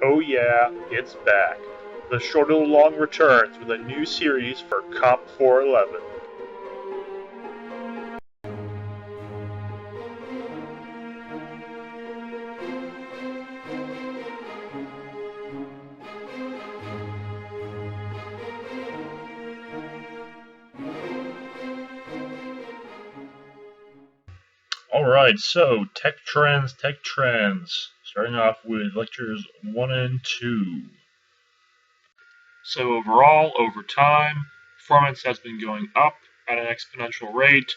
Oh yeah, it's back. The Short and Long returns with a new series for Comp 411. Alright, so tech trends. Starting off with lectures 1 and 2. So overall, over time, performance has been going up at an exponential rate,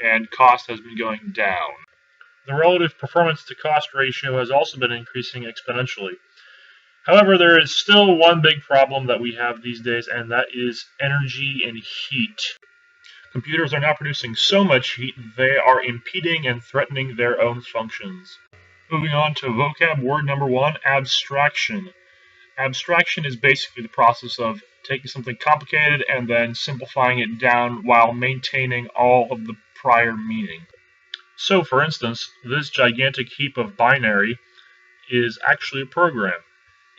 and cost has been going down. The relative performance to cost ratio has also been increasing exponentially. However, there is still one big problem that we have these days, and that is energy and heat. Computers are now producing so much heat they are impeding and threatening their own functions. Moving on to vocab word number 1, abstraction. Abstraction is basically the process of taking something complicated and then simplifying it down while maintaining all of the prior meaning. So, for instance, this gigantic heap of binary is actually a program.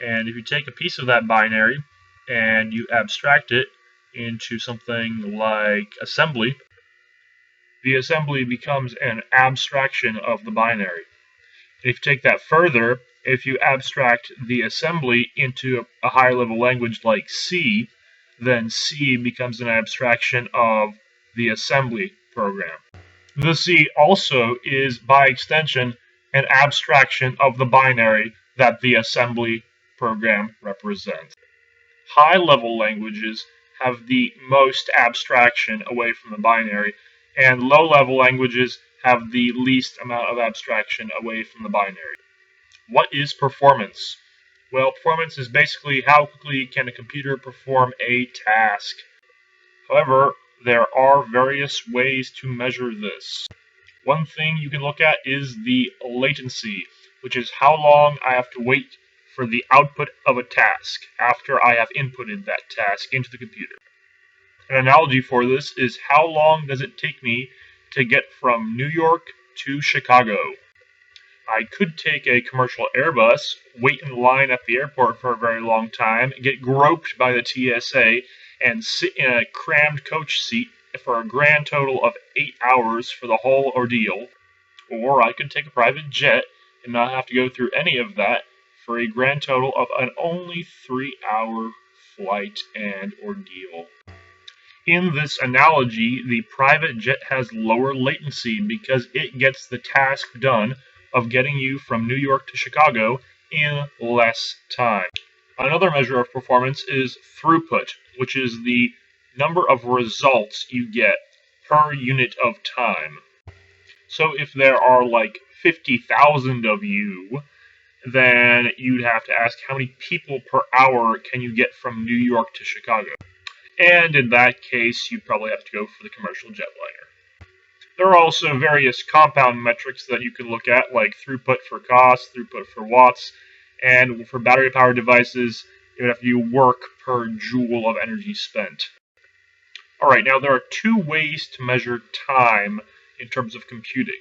And if you take a piece of that binary and you abstract it into something like assembly, the assembly becomes an abstraction of the binary. If you take that further, if you abstract the assembly into a higher level language like C, then C becomes an abstraction of the assembly program. The C also is, by extension, an abstraction of the binary that the assembly program represents. High-level languages have the most abstraction away from the binary, and low-level languages have the least amount of abstraction away from the binary. What is performance? Well, performance is basically how quickly can a computer perform a task. However, there are various ways to measure this. One thing you can look at is the latency, which is how long I have to wait for the output of a task after I have inputted that task into the computer. An analogy for this is how long does it take me to get from New York to Chicago? I could take a commercial Airbus, wait in line at the airport for a very long time, get groped by the TSA, and sit in a crammed coach seat for a grand total of 8 hours for the whole ordeal. Or I could take a private jet and not have to go through any of that for a grand total of an only 3-hour flight and ordeal. In this analogy, the private jet has lower latency because it gets the task done of getting you from New York to Chicago in less time. Another measure of performance is throughput, which is the number of results you get per unit of time. So if there are like 50,000 of you, then you'd have to ask how many people per hour can you get from New York to Chicago. And in that case, you'd probably have to go for the commercial jetliner. There are also various compound metrics that you can look at, like throughput for cost, throughput for watts, and for battery-powered devices, you would have to do work per joule of energy spent. Alright, now there are two ways to measure time in terms of computing.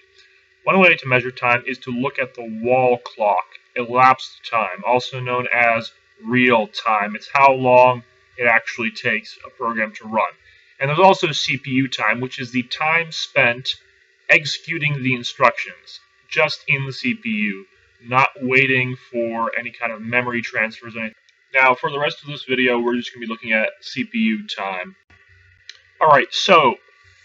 One way to measure time is to look at the wall clock, elapsed time, also known as real time. It's how long it actually takes a program to run. And there's also CPU time, which is the time spent executing the instructions, just in the CPU, not waiting for any kind of memory transfers or anything. Now, for the rest of this video, we're just going to be looking at CPU time. Alright, so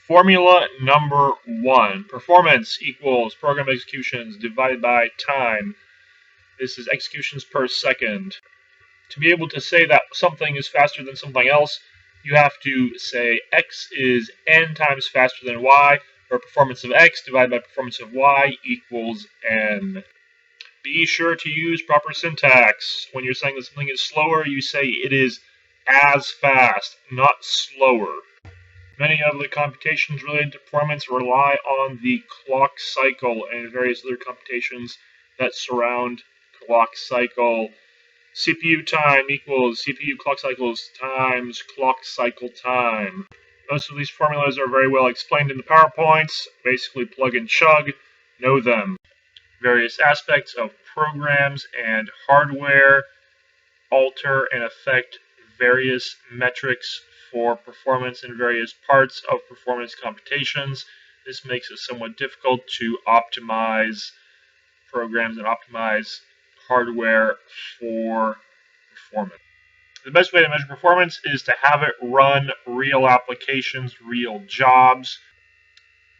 formula number 1. Performance equals program executions divided by time. This is executions per second. To be able to say that something is faster than something else, you have to say x is n times faster than y, or performance of x divided by performance of y equals n. Be sure to use proper syntax. When you're saying that something is slower, you say it is as fast, not slower. Many of the computations related to performance rely on the clock cycle and various other computations that surround clock cycle. CPU time equals CPU clock cycles times clock cycle time. Most of these formulas are very well explained in the PowerPoints. Basically plug and chug, know them. Various aspects of programs and hardware alter and affect various metrics for performance in various parts of performance computations. This makes it somewhat difficult to optimize programs and optimize hardware for performance. The best way to measure performance is to have it run real applications, real jobs.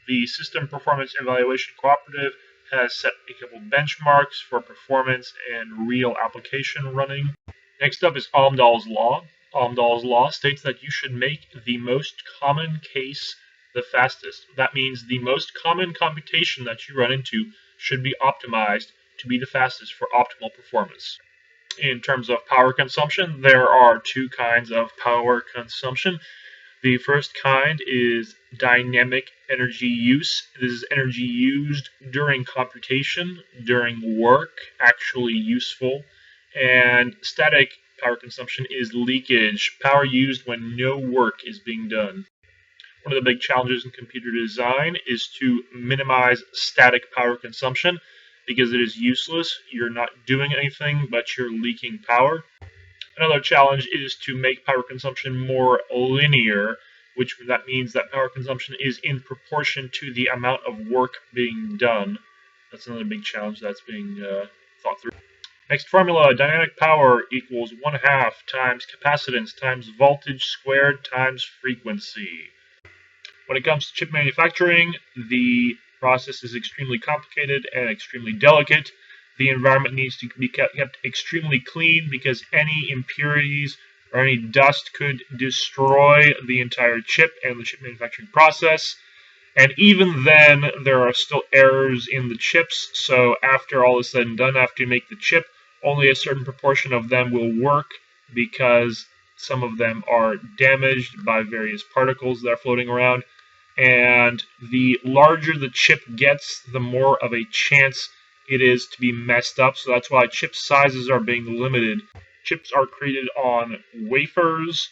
The System Performance Evaluation Cooperative has set a couple benchmarks for performance and real application running. Next up is Amdahl's law. Amdahl's law states that you should make the most common case the fastest. That means the most common computation that you run into should be optimized to be the fastest for optimal performance. In terms of power consumption, there are two kinds of power consumption. The first kind is dynamic energy use. This is energy used during computation, during work, actually useful. And static power consumption is leakage, power used when no work is being done. One of the big challenges in computer design is to minimize static power consumption because it is useless. You're not doing anything, but you're leaking power. Another challenge is to make power consumption more linear, which that means that power consumption is in proportion to the amount of work being done. That's another big challenge that's being thought through. Next formula, dynamic power equals 1/2 times capacitance times voltage squared times frequency. When it comes to chip manufacturing, the process is extremely complicated and extremely delicate. The environment needs to be kept extremely clean because any impurities or any dust could destroy the entire chip and the chip manufacturing process. And even then, there are still errors in the chips, so after all is said and done, after you make the chip, only a certain proportion of them will work because some of them are damaged by various particles that are floating around. And the larger the chip gets, the more of a chance it is to be messed up, so that's why chip sizes are being limited. Chips are created on wafers,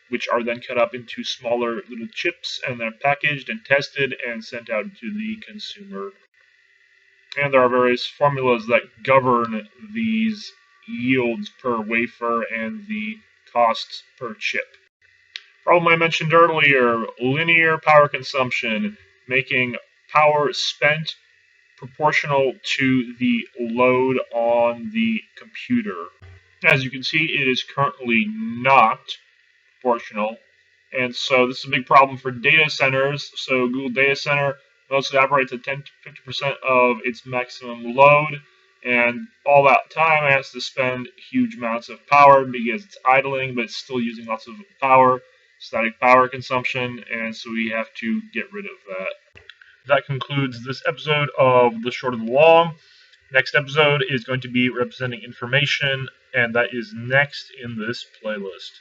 which are then cut up into smaller little chips and then packaged and tested and sent out to the consumer. And there are various formulas that govern these yields per wafer and the costs per chip. Problem I mentioned earlier, linear power consumption, making power spent proportional to the load on the computer. As you can see, it is currently not proportional, and so this is a big problem for data centers. So Google Data Center mostly operates at 10 to 50% of its maximum load, and all that time it has to spend huge amounts of power because it's idling, but it's still using lots of power, static power consumption, and so we have to get rid of that. That concludes this episode of The Short of the Long. Next episode is going to be representing information, and that is next in this playlist.